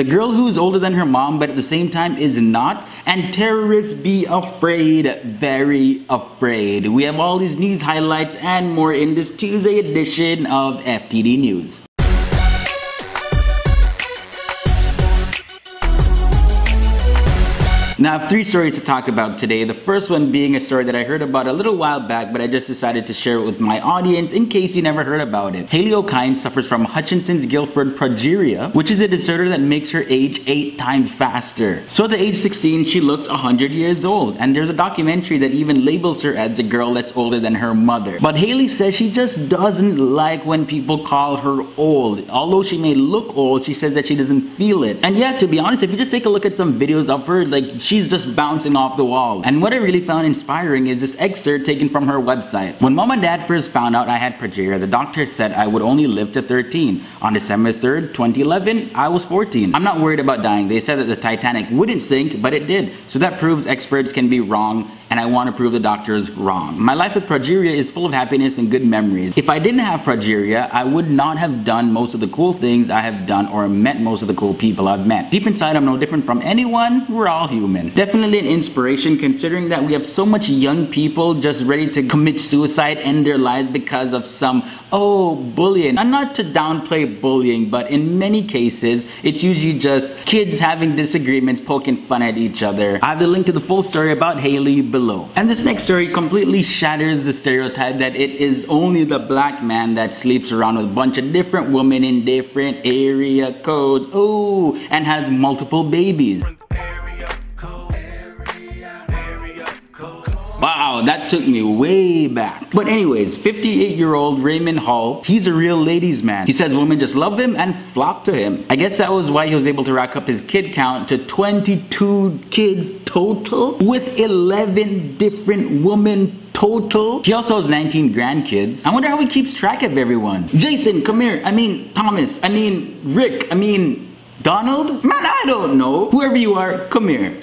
The girl who's older than her mom but at the same time is not, and terrorists be afraid, very afraid. We have all these news highlights and more in this Tuesday edition of FTD News. Now, I have three stories to talk about today. The first one being a story that I heard about a little while back, but I just decided to share it with my audience in case you never heard about it. Hailey Okines suffers from Hutchinson-Gilford progeria, which is a disorder that makes her age 8 times faster. So at the age 16, she looks 100 years old, and there's a documentary that even labels her as a girl that's older than her mother. But Hailey says she just doesn't like when people call her old. Although she may look old, she says that she doesn't feel it. And yeah, to be honest, if you just take a look at some videos of her, like, she's just bouncing off the wall. And what I really found inspiring is this excerpt taken from her website. When mom and dad first found out I had progeria, the doctor said I would only live to 13. On December 3rd, 2011, I was 14. I'm not worried about dying. They said that the Titanic wouldn't sink, but it did. So that proves experts can be wrong, and I want to prove the doctors wrong. My life with progeria is full of happiness and good memories. If I didn't have progeria, I would not have done most of the cool things I have done or met most of the cool people I've met. Deep inside, I'm no different from anyone. We're all human. Definitely an inspiration considering that we have so much young people just ready to commit suicide, end their lives because of some, bullying. And not to downplay bullying, but in many cases, it's usually just kids having disagreements, poking fun at each other. I have the link to the full story about Hailey below. And this next story completely shatters the stereotype that it is only the black man that sleeps around with a bunch of different women in different area codes, and has multiple babies. Wow, that took me way back. But anyways, 58-year-old Raymond Hall, he's a real ladies man. He says women just love him and flock to him. I guess that was why he was able to rack up his kid count to 22 kids total, with 11 different women total. He also has 19 grandkids. I wonder how he keeps track of everyone. Jason, come here. Thomas. Rick. Donald? Man, I don't know. Whoever you are, come here.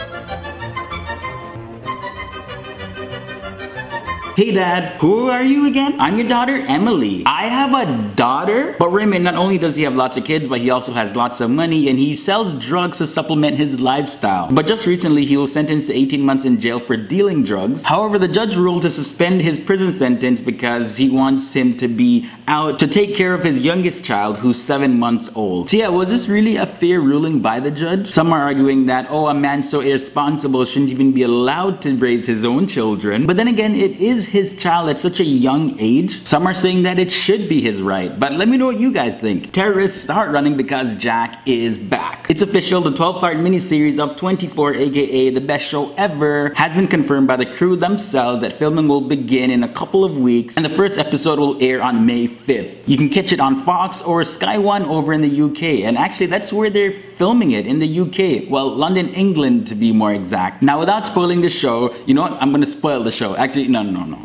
Hey dad, who are you again? I'm your daughter, Emily. I have a daughter? But Raymond, not only does he have lots of kids, but he also has lots of money, and he sells drugs to supplement his lifestyle. But just recently, he was sentenced to 18 months in jail for dealing drugs. However, the judge ruled to suspend his prison sentence because he wants him to be out to take care of his youngest child, who's 7 months old. So yeah, was this really a fair ruling by the judge? Some are arguing that, a man so irresponsible shouldn't even be allowed to raise his own children. But then again, it is his child at such a young age. Some are saying that it should be his right, but let me know what you guys think. Terrorists start running because Jack is back. It's official, the 12-part miniseries of 24, aka the best show ever, has been confirmed by the crew themselves that filming will begin in a couple of weeks, and the first episode will air on May 5th. You can catch it on Fox or Sky One over in the UK, and actually that's where they're filming it, in the UK. Well, London, England to be more exact. Now, without spoiling the show, you know what? I'm gonna spoil the show. Actually, no.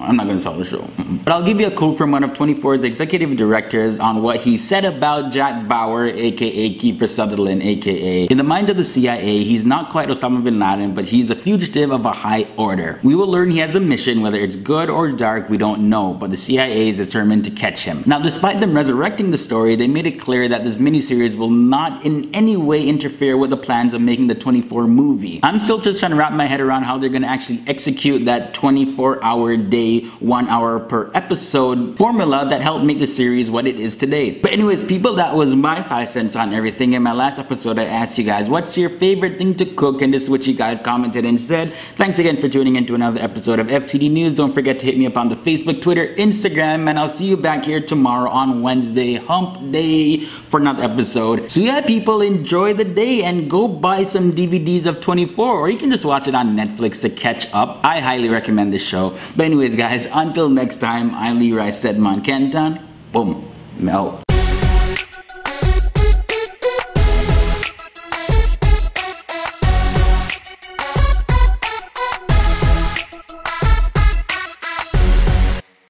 I'm not gonna spoil the show. But I'll give you a quote from one of 24's executive directors on what he said about Jack Bauer, aka Kiefer Sutherland, aka in the mind of the CIA, he's not quite Osama bin Laden, but he's a fugitive of a high order. We will learn he has a mission, whether it's good or dark, we don't know, but the CIA is determined to catch him. Now, despite them resurrecting the story, they made it clear that this miniseries will not in any way interfere with the plans of making the 24 movie. I'm still just trying to wrap my head around how they're gonna actually execute that 24-hour day, 1 hour per episode formula that helped make the series what it is today. But anyways, people, that was my 5 cents on everything. In my last episode, I asked you guys, what's your favorite thing to cook? And this is what you guys commented and said. Thanks again for tuning in to another episode of FTD News. Don't forget to hit me up on the Facebook, Twitter, Instagram, and I'll see you back here tomorrow on Wednesday, hump day, for another episode. So yeah, people, enjoy the day and go buy some DVDs of 24, or you can just watch it on Netflix to catch up. I highly recommend this show. But anyways, guys, until next time, I'm Leroy Sedman Kenton. Boom. I'm out.